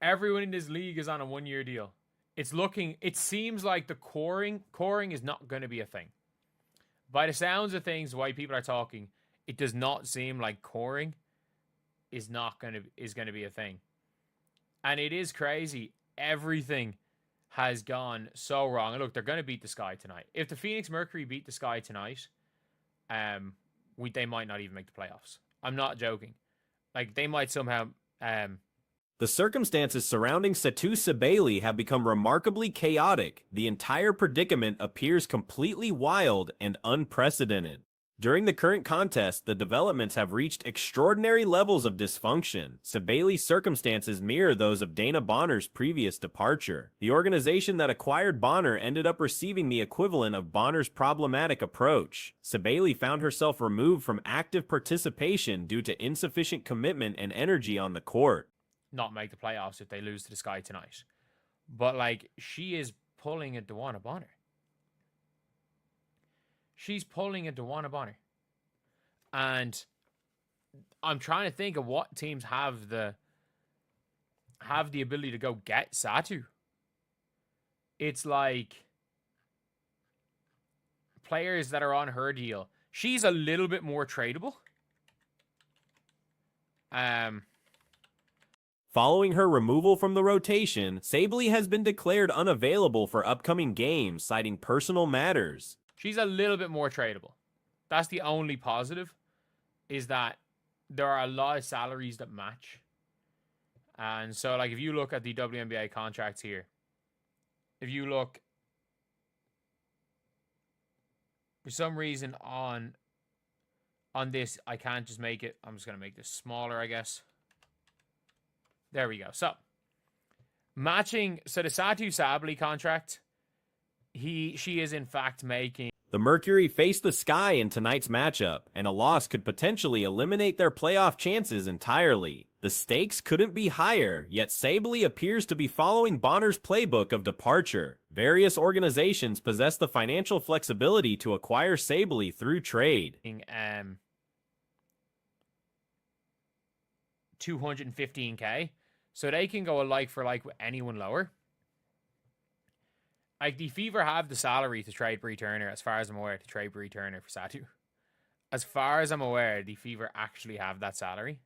Everyone in this league is on a 1-year deal. It seems like the coring is not going to be a thing. By the sounds of things, the way people are talking, it does not seem like coring is going to be a thing. And it is crazy. Everything has gone so wrong. And look, they're going to beat the Sky tonight. If the Phoenix Mercury beat the Sky tonight, they might not even make the playoffs. I'm not joking. Like, they might somehow... The circumstances surrounding Satou Sabally have become remarkably chaotic. The entire predicament appears completely wild and unprecedented. During the current contest, the developments have reached extraordinary levels of dysfunction. Sabally's circumstances mirror those of Dana Bonner's previous departure. The organization that acquired Bonner ended up receiving the equivalent of Bonner's problematic approach. Sabally found herself removed from active participation due to insufficient commitment and energy on the court. Not make the playoffs if they lose to the Sky tonight. But, like, she is pulling a Dewana Bonner. She's pulling a Dewana Bonner. And I'm trying to think of what teams have the ability to go get Satou. It's like players that are on her deal. She's a little bit more tradable. Following her removal from the rotation, Sabally has been declared unavailable for upcoming games, citing personal matters. She's a little bit more tradable. That's the only positive, is that there are a lot of salaries that match. And so, like, if you look at the WNBA contracts here, if you look, for some reason on this, I can't just make it. I'm just going to make this smaller, I guess. There we go. So, matching, so the Satou Sabally contract, she is in fact making... The Mercury faced the Sky in tonight's matchup, and a loss could potentially eliminate their playoff chances entirely. The stakes couldn't be higher, yet Sabally appears to be following Bonner's playbook of departure. Various organizations possess the financial flexibility to acquire Sabally through trade. $215K. So they can go a like for like with anyone lower. Like, the Fever have the salary to trade Bree Turner, as far as I'm aware, to trade Bree Turner for Satou. As far as I'm aware, the Fever actually have that salary.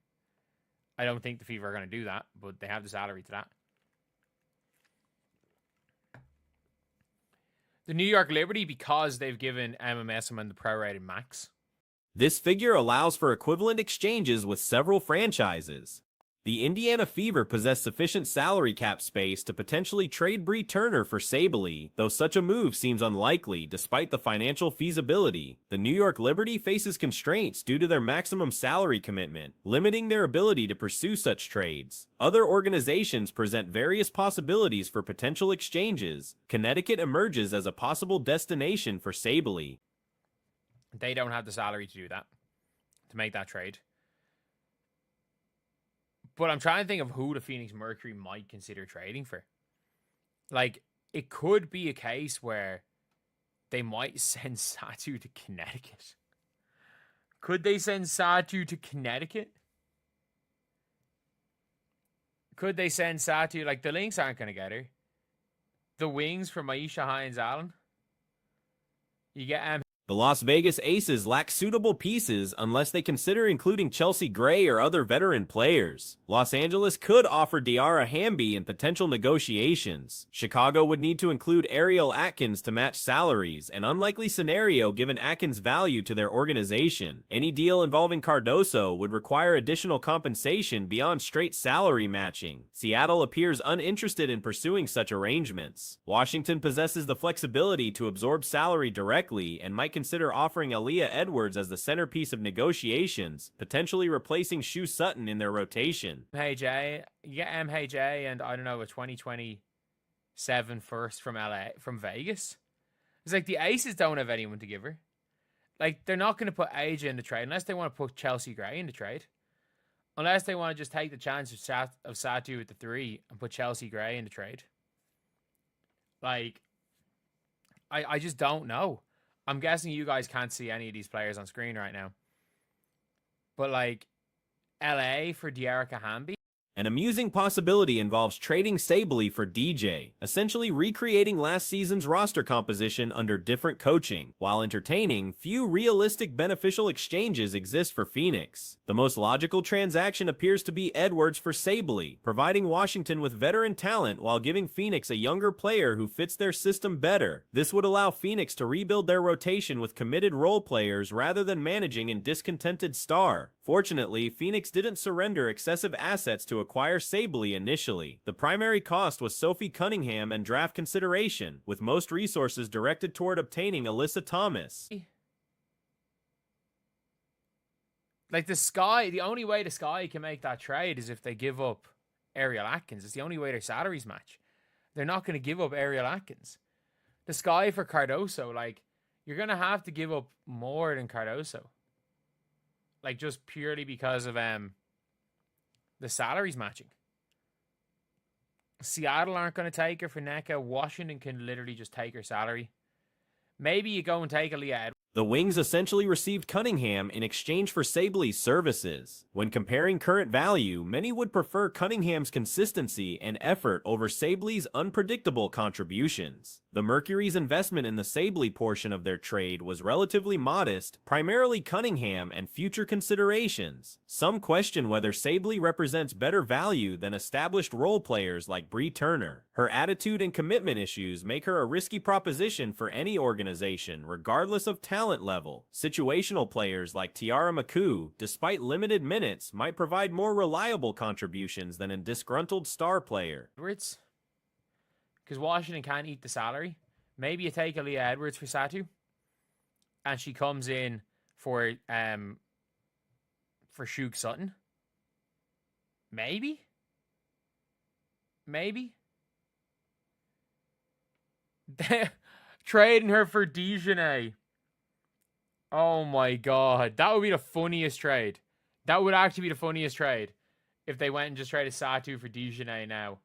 I don't think the Fever are going to do that, but they have the salary to that. The New York Liberty, because they've given MMS the prorated max. This figure allows for equivalent exchanges with several franchises. The Indiana Fever possess sufficient salary cap space to potentially trade Bree Turner for Sabally, though such a move seems unlikely despite the financial feasibility. The New York Liberty faces constraints due to their maximum salary commitment, limiting their ability to pursue such trades. Other organizations present various possibilities for potential exchanges. Connecticut emerges as a possible destination for Sabally. They don't have the salary to do that, to make that trade. But I'm trying to think of who the Phoenix Mercury might consider trading for. Like, it could be a case where they might send Satou to Connecticut. Could they send Satou to Connecticut? Could they send Satou? Like, the Lynx aren't going to get her. The Wings for Maisha Hines-Allen. You get The Las Vegas Aces lack suitable pieces unless they consider including Chelsea Gray or other veteran players. Los Angeles could offer Diarra Hamby in potential negotiations. Chicago would need to include Ariel Atkins to match salaries, an unlikely scenario given Atkins' value to their organization. Any deal involving Cardoso would require additional compensation beyond straight salary matching. Seattle appears uninterested in pursuing such arrangements. Washington possesses the flexibility to absorb salary directly and might consider offering Aaliyah Edwards as the centerpiece of negotiations, potentially replacing Shu Sutton in their rotation. MHA, you get MHA and, I don't know, a 2027 first from Vegas. It's like the Aces don't have anyone to give her. Like, they're not going to put AJ in the trade unless they want to put Chelsea Gray in the trade. Unless they want to just take the chance of Satou at the 3 and put Chelsea Gray in the trade. Like, I just don't know. I'm guessing you guys can't see any of these players on screen right now. But, like, LA for Diarra Hamby. An amusing possibility involves trading Sabally for DJ, essentially recreating last season's roster composition under different coaching. While entertaining, few realistic beneficial exchanges exist for Phoenix. The most logical transaction appears to be Edwards for Sabally, providing Washington with veteran talent while giving Phoenix a younger player who fits their system better. This would allow Phoenix to rebuild their rotation with committed role players rather than managing in discontented star. Fortunately, Phoenix didn't surrender excessive assets to acquire Sabally initially. The primary cost was Sophie Cunningham and draft consideration, with most resources directed toward obtaining Alyssa Thomas. Like the only way the Sky can make that trade is if they give up Ariel Atkins. It's the only way their salaries match. They're not going to give up Ariel Atkins. The Sky for Cardoso, like, you're going to have to give up more than Cardoso. Like, just purely because of the salaries matching. Seattle aren't going to take her for NECA. Washington can literally just take her salary. Maybe you go and take Aaliyah Edwards. The Wings essentially received Cunningham in exchange for Sabally's services. When comparing current value, many would prefer Cunningham's consistency and effort over Sabally's unpredictable contributions. The Mercury's investment in the Sabally portion of their trade was relatively modest, primarily Cunningham and future considerations. Some question whether Sabally represents better value than established role players like Bree Turner. Her attitude and commitment issues make her a risky proposition for any organization, regardless of talent level. Situational players like Tiara McCoo, despite limited minutes, might provide more reliable contributions than a disgruntled star player. Edwards, because Washington can't eat the salary. Maybe you take Aaliyah Edwards for Satou, and she comes in for Shug Sutton. Maybe. Trading her for Dejanay. Oh my god. That would be the funniest trade. That would actually be the funniest trade if they went and just traded Satou for Dejanay now.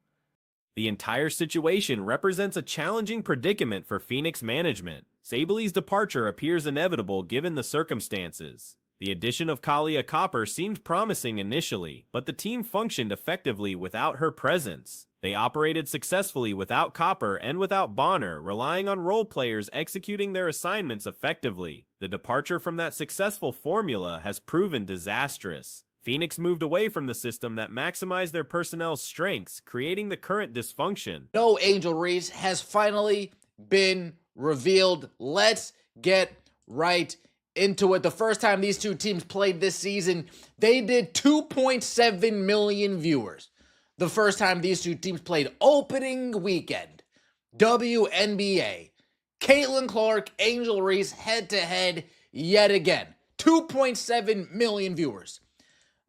The entire situation represents a challenging predicament for Phoenix management. Sabally's departure appears inevitable given the circumstances. The addition of Kalia Copper seemed promising initially, but the team functioned effectively without her presence. They operated successfully without Copper and without Bonner, relying on role players executing their assignments effectively. The departure from that successful formula has proven disastrous. Phoenix moved away from the system that maximized their personnel's strengths, creating the current dysfunction. No Angel Reese has finally been revealed. Let's get right into it. The first time these two teams played this season, they did 2.7 million viewers. The first time these two teams played opening weekend, WNBA, Caitlin Clark, Angel Reese head-to-head yet again. 2.7 million viewers.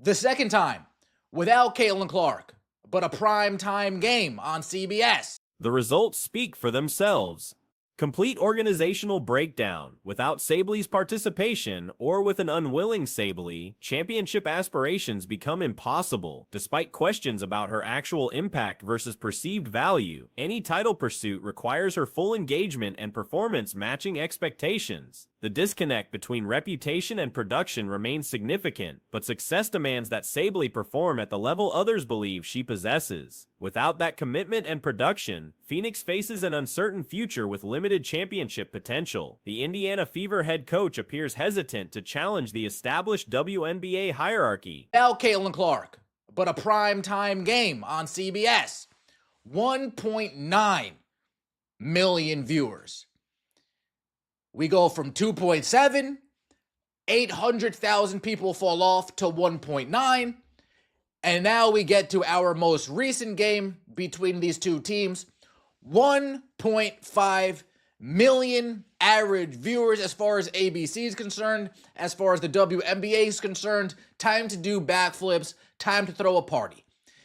The second time, without Caitlin Clark, but a prime-time game on CBS. The results speak for themselves. Complete organizational breakdown. Without Sabally's participation, or with an unwilling Sabally, championship aspirations become impossible. Despite questions about her actual impact versus perceived value, any title pursuit requires her full engagement and performance matching expectations. The disconnect between reputation and production remains significant, but success demands that Sabally perform at the level others believe she possesses. Without that commitment and production, Phoenix faces an uncertain future with limited championship potential. The Indiana Fever head coach appears hesitant to challenge the established WNBA hierarchy. Now Caitlin Clark, but a prime-time game on CBS. 1.9 million viewers. We go from 2.7, 800,000 people fall off to 1.9, and now we get to our most recent game between these two teams. 1.5 million average viewers as far as ABC is concerned. As far as the WNBA is concerned, time to do backflips, time to throw a party.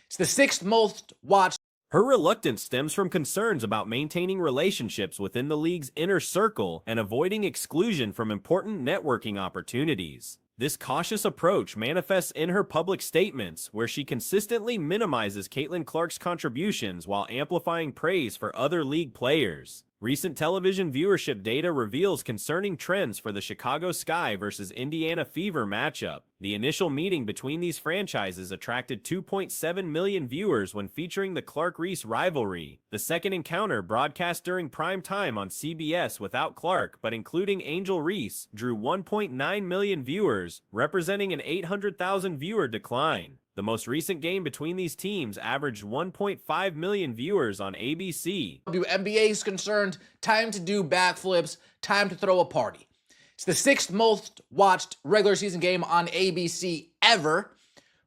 It's the 6th most watched. Her reluctance stems from concerns about maintaining relationships within the league's inner circle and avoiding exclusion from important networking opportunities. This cautious approach manifests in her public statements, where she consistently minimizes Caitlin Clark's contributions while amplifying praise for other league players. Recent television viewership data reveals concerning trends for the Chicago Sky versus Indiana Fever matchup. The initial meeting between these franchises attracted 2.7 million viewers when featuring the Clark-Reese rivalry. The second encounter, broadcast during prime time on CBS without Clark but including Angel Reese, drew 1.9 million viewers, representing an 800,000 viewer decline. The most recent game between these teams averaged 1.5 million viewers on ABC. WNBA is concerned, time to do backflips, time to throw a party. It's the 6th most watched regular season game on ABC ever,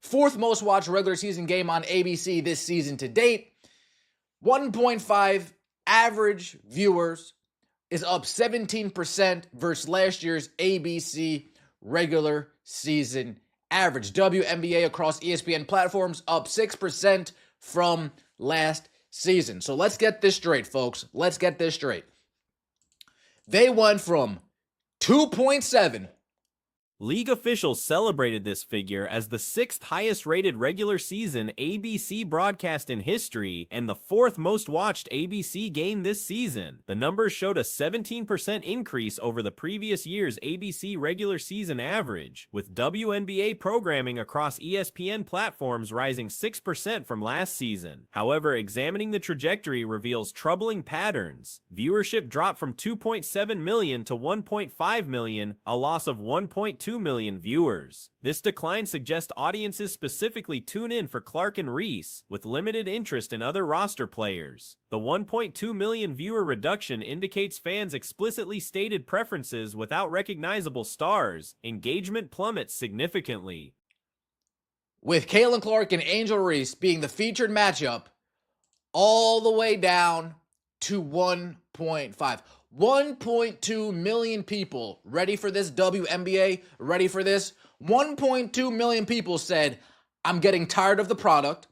4th most watched regular season game on ABC this season to date. 1.5 average viewers is up 17% versus last year's ABC regular season average. WNBA across ESPN platforms up 6% from last season. So let's get this straight, folks. Let's get this straight. They went from 2.7. League officials celebrated this figure as the 6th highest rated regular season ABC broadcast in history and the 4th most watched ABC game this season. The numbers showed a 17% increase over the previous year's ABC regular season average, with WNBA programming across ESPN platforms rising 6% from last season. However, examining the trajectory reveals troubling patterns. Viewership dropped from 2.7 million to 1.5 million, a loss of 1.2 million viewers. This decline suggests audiences specifically tune in for Clark and Reese, with limited interest in other roster players. The 1.2 million viewer reduction indicates fans' explicitly stated preferences without recognizable stars. Engagement plummets significantly. With Caitlin Clark and Angel Reese being the featured matchup, all the way down to 1.5. 1.2 million people ready for this WNBA, ready for this. 1.2 million people said, I'm getting tired of the product.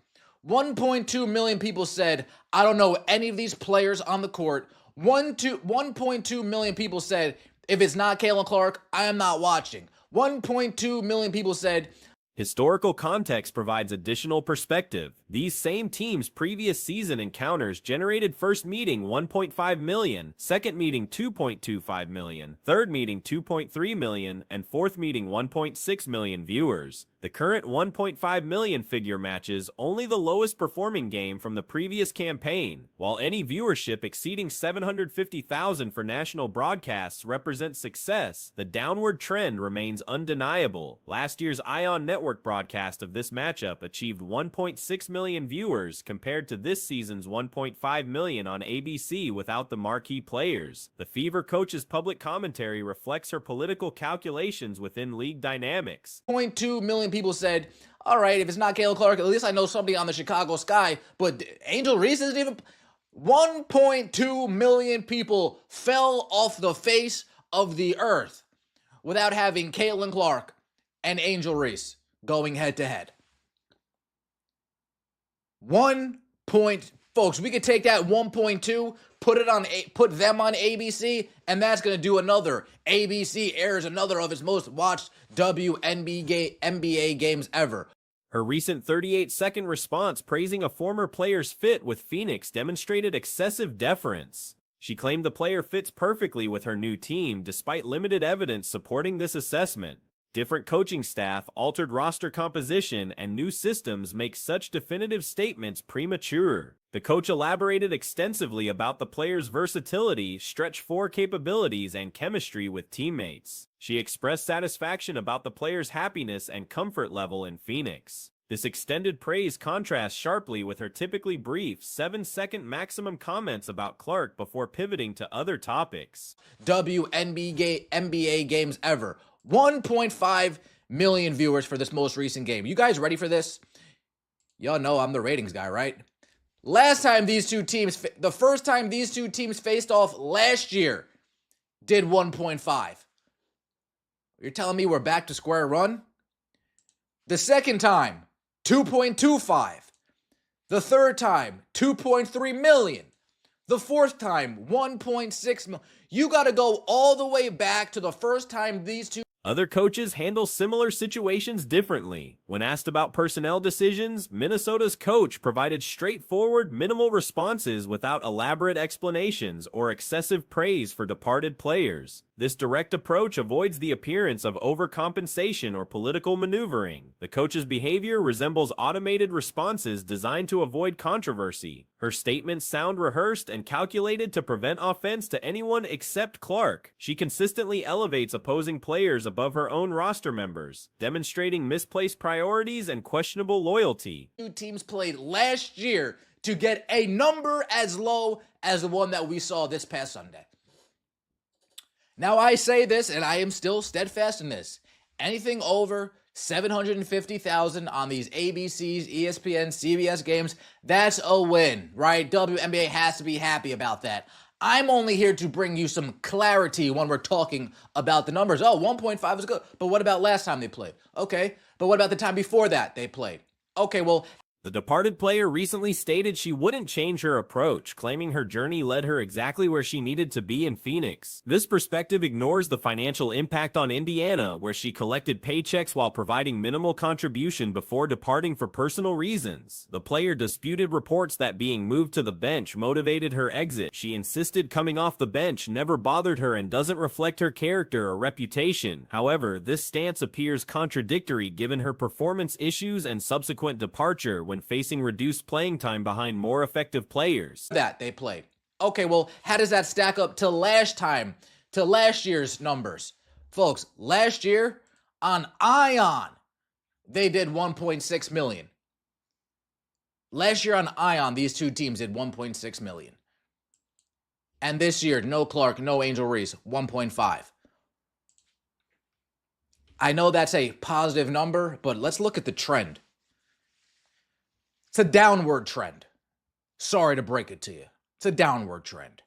1.2 million people said, I don't know any of these players on the court. 1.2 million people said, if it's not Caitlin Clark, I am not watching. 1.2 million people said, historical context provides additional perspective. These same teams' previous season encounters generated first meeting 1.5 million, second meeting 2.25 million, third meeting 2.3 million, and fourth meeting 1.6 million viewers. The current 1.5 million figure matches only the lowest performing game from the previous campaign, while any viewership exceeding 750,000 for national broadcasts represents success. The downward trend remains undeniable. Last year's Ion Network broadcast of this matchup achieved 1.6 million viewers compared to this season's 1.5 million on ABC without the marquee players. The Fever coach's public commentary reflects her political calculations within league dynamics. 0.2 million people said, all right, if it's not Caitlin Clark, at least I know somebody on the Chicago Sky, but Angel Reese isn't even... 1.2 million people fell off the face of the earth without having Caitlin Clark and Angel Reese going head to head. Folks, we could take that 1.2, put them on ABC, and that's going to do another. ABC airs another of its most watched WNBA games ever. Her recent 38-second response praising a former player's fit with Phoenix demonstrated excessive deference. She claimed the player fits perfectly with her new team despite limited evidence supporting this assessment. Different coaching staff, altered roster composition, and new systems make such definitive statements premature. The coach elaborated extensively about the player's versatility, stretch four capabilities, and chemistry with teammates. She expressed satisfaction about the player's happiness and comfort level in Phoenix. This extended praise contrasts sharply with her typically brief 7-second maximum comments about Clark before pivoting to other topics. WNBA games ever. 1.5 million viewers for this most recent game. You guys ready for this? Y'all know I'm the ratings guy, right? Last time these two teams, the first time these two teams faced off last year, did 1.5. You're telling me we're back to square one? The second time, 2.25. The third time, 2.3 million. The fourth time, 1.6 million. You got to go all the way back to the first time these two Other coaches handle similar situations differently. When asked about personnel decisions, Minnesota's coach provided straightforward, minimal responses without elaborate explanations or excessive praise for departed players. This direct approach avoids the appearance of overcompensation or political maneuvering. The coach's behavior resembles automated responses designed to avoid controversy. Her statements sound rehearsed and calculated to prevent offense to anyone except Clark. She consistently elevates opposing players above her own roster members, demonstrating misplaced priorities and questionable loyalty. Two teams played last year to get a number as low as the one that we saw this past Sunday. Now I say this, and I am still steadfast in this. Anything over 750,000 on these ABCs, ESPN, CBS games, that's a win, right? WNBA has to be happy about that. I'm only here to bring you some clarity when we're talking about the numbers. Oh, 1.5 is good, but what about last time they played? Okay, but what about the time before that they played? Okay, well, the departed player recently stated she wouldn't change her approach, claiming her journey led her exactly where she needed to be in Phoenix. This perspective ignores the financial impact on Indiana, where she collected paychecks while providing minimal contribution before departing for personal reasons. The player disputed reports that being moved to the bench motivated her exit. She insisted coming off the bench never bothered her and doesn't reflect her character or reputation. However, this stance appears contradictory given her performance issues and subsequent departure when facing reduced playing time behind more effective players. That they played. Okay, well, how does that stack up to last year's numbers? Folks, last year on Ion, they did 1.6 million. Last year on Ion, these two teams did 1.6 million. And this year, no Clark, no Angel Reese, 1.5. I know that's a positive number, but let's look at the trend. It's a downward trend. Sorry to break it to you. It's a downward trend.